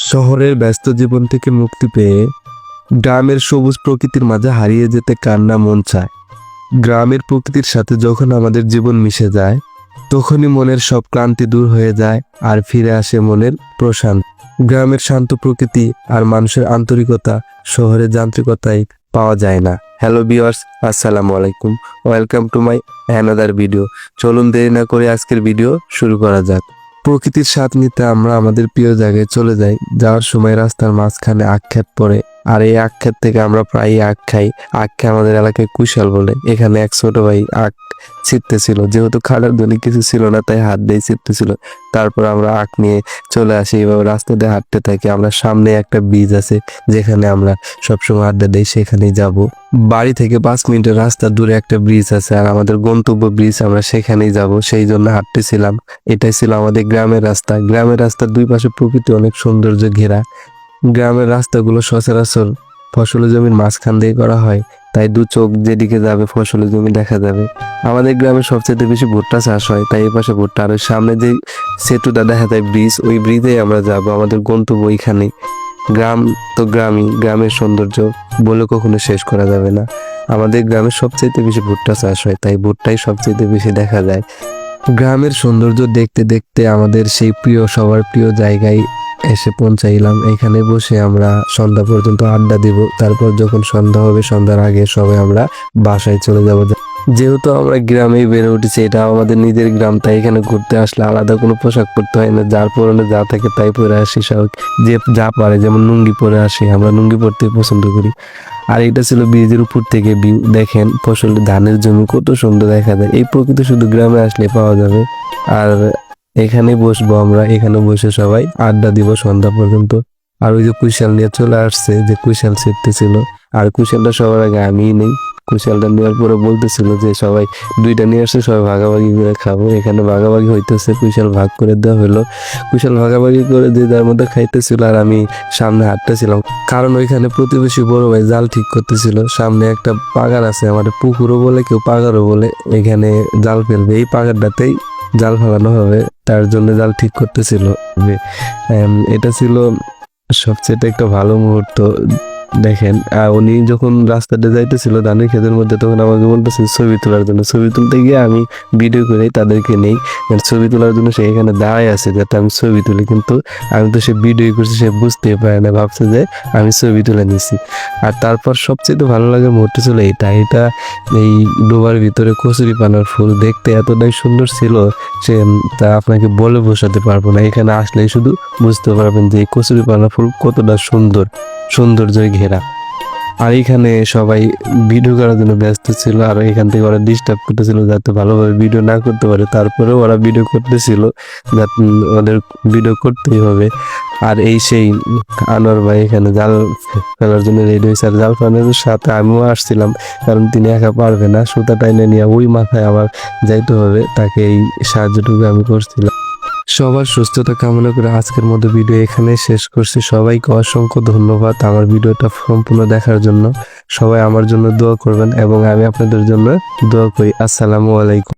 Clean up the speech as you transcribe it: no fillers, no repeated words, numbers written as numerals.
শহরের ব্যস্ত জীবন থেকে মুক্তি পেয়ে গ্রামের সবুজ প্রকৃতির মাঝে হারিয়ে যেতে কার না মন চায়। গ্রামের প্রকৃতির সাথে যখন আমাদের জীবন মিশে যায়, তখনই মনের সব ক্লান্তি দূর হয়ে যায় আর ফিরে আসে মনের প্রশান্তি। গ্রামের শান্ত প্রকৃতি আর মানুষের আন্তরিকতা শহরের যান্ত্রিকতায় পাওয়া যায় না। হ্যালো ভিউয়ার্স, আসসালামু আলাইকুম, welcome to my another video. চলুন দেরি না করে আজকের ভিডিও শুরু করা যাক। প্রকৃতির স্বাদ নিতে আমরা আমাদের প্রিয় জায়গায় চলে যাই। যাওয়ার সময় রাস্তার মাঝখানে আখ ক্ষেত পড়ে, আর এই আখ ক্ষেত থেকে আমরা প্রায়ই আখ খাই। আখকে আমাদের এলাকায় কুশাল বলে। এখানে এক ছোট ভাই আখ ছিটতেছিল, যেহেতু খাটার জন্য কিছু ছিল না তাই হাত দিয়ে ছিটতেছিল। তারপর আমরা আখ নিয়ে চলে আসি, এভাবে রাস্তা দিয়ে হাঁটতে থাকি। আমরা সামনে একটা ব্রিজ আছে যেখানে আমরা সবসময় আড্ডা দিই, সেখানেই যাব। বাড়ি থেকে 5 মিনিটের রাস্তা দূরে একটা ব্রিজ আছে, আর আমাদের গন্তব্য ব্রিজ, আমরা সেখানেই যাব। সেই জন্য হাঁটতেছিলাম। এটাই ছিল আমাদের গ্রামের রাস্তা। গ্রামের রাস্তার দুই পাশে প্রকৃতি অনেক সৌন্দর্য ঘেরা। গ্রামের রাস্তাগুলো সচরাচর ফসলের জমির মাঝখান দিয়ে করা হয়, তাই দু চোখ যেদিকে যাবে ফসলের জমি দেখা যাবে। আমাদের গ্রামে সবচেয়ে বেশি ভুট্টা চাষ হয়, তাই এই পাশে ভুট্টা। আর সামনে যে সেতুটা দেখা যায় ব্রিজ, ওই ব্রিজেই আমরা যাব। আমাদের গন্তব্য ওইখানে। গ্রাম তো গ্রামই, গ্রামের সৌন্দর্য বলে কখনো শেষ করা যাবে না। আমাদের গ্রামে সবচেয়ে বেশি ভুট্টা চাষ হয়, তাই ভুট্টাই সবচেয়ে বেশি দেখা যায়। গ্রামের সৌন্দর্য দেখতে দেখতে আমাদের সেই প্রিয়, সবার প্রিয় জায়গায় এসে পৌঁছাইলাম। এখানে বসে আমরা সন্ধ্যা পর্যন্ত আড্ডা দিব। তারপর যখন সন্ধ্যা হবে, সন্ধ্যার আগে সবাই আমরা বাসায় চলে যাব। যেহেতু আমরা গ্রামেই বেড়ে উঠেছি, এটা আমাদের নিজের গ্রাম, তাই এখানে ঘুরতে আসলে আলাদা কোনো পোশাক পরতে হয় না। যার পরনে যা থাকে তাই পরে আসি। সব যে যা পারে, যেমন লুঙ্গি পরে আসি, আমরা লুঙ্গি পরতে পছন্দ করি। আর এটা ছিল ব্রিজের উপর থেকে ভিউ। দেখেন ফসলের ধানের জমি কত সুন্দর দেখা যায়। এই প্রকৃতি শুধু গ্রামে আসলে পাওয়া যাবে। আর এখানে বসবো আমরা, এখানে বসে সবাই আড্ডা দিব সন্ধ্যা পর্যন্ত। আর ওই যে কুশাল নিয়ে চলে আসছে, যে কুশাল ছিটতেছিল, আর কুশালটা সবার আগে আমিই নেই। কুশালটা নেওয়ার পরে বলতেছিল যে সবাই 2টা নিয়ে আসছে, সবাই ভাগাভাগি করে খাবো। এখানে ভাগাভাগি হইতেছে, কুশাল ভাগ করে দেওয়া হলো। কুশাল ভাগাভাগি করে যে যার মধ্যে খাইতেছিল, আর আমি সামনে হাঁটতেছিলাম। কারণ ওইখানে প্রতিবেশী বড় ভাই জাল ঠিক করতেছিল। সামনে একটা পাগার আছে, আমাদের পুকুরও বলে, কেউ পাগারও বলে। এখানে জাল ফেলবে, এই পাগারটাতেই জাল ফেলানো হবে, তার জন্য জাল ঠিক করতেছিল। এটা ছিল সবচেয়ে একটা ভালো মুহূর্ত। দেখেন উনি যখন রাস্তাতে যাইতেছিল ধানের ক্ষেতের মধ্যে, তখন আমাকে বলতেছে ছবি তোলার জন্য। ছবি তুলতে গিয়ে আমি ভিডিও করে তাদেরকে নেই, ছবি তোলার জন্য সে এখানে দাঁড়ায় আছে যাতে আমি ছবি তুলি। কিন্তু আমি তো সে ভিডিও করছি, সে বুঝতেই পারে না, ভাবছে যে আমি ছবি তুলে নিছি। আর তারপর সবচেয়ে ভালো লাগার মুহূর্ত ছিল এটা এই ডোবার ভিতরে কচুরি পানার ফুল দেখতে এতটাই সুন্দর ছিল, সে তা আপনাকে বলে বোঝাতে পারবো না। এখানে আসলেই শুধু বুঝতে পারবেন যে এই কচুরি পানা ফুল কতটা সৌন্দর্যে ঘেরা। আর এখানে সবাই ভিডিও করার জন্য ব্যস্ত ছিল, আর এখান থেকে ওরা ডিস্টার্ব করতেছিল যাতে ভালোভাবে ভিডিও না করতে পারে। তারপরেও ওরা ভিডিও করতেছিল, যাতে ওদের ভিডিও করতেই হবে। আর এই সেই আনোয়ার ভাই এখানে জাল ফেলার জন্য রেডি হয়েছে, আর জাল ফেলানোর সাথে আমিও আসছিলাম, কারণ তিনি একা পারবে না। সুতা টাইনে নিয়ে ওই মাথায় আবার যাইতে হবে, তাকে এই সাহায্যটুকু আমি করছিলাম। সবার সুস্থতা কামনা করে আজকের মতো ভিডিও এখানে শেষ করছি। সবাইকে অসংখ্য ধন্যবাদ আমার ভিডিওটা সম্পূর্ণ দেখার জন্য। সবাই আমার জন্য দোয়া করবেন এবং আমি আপনাদের জন্য দোয়া করি। আসসালামু আলাইকুম।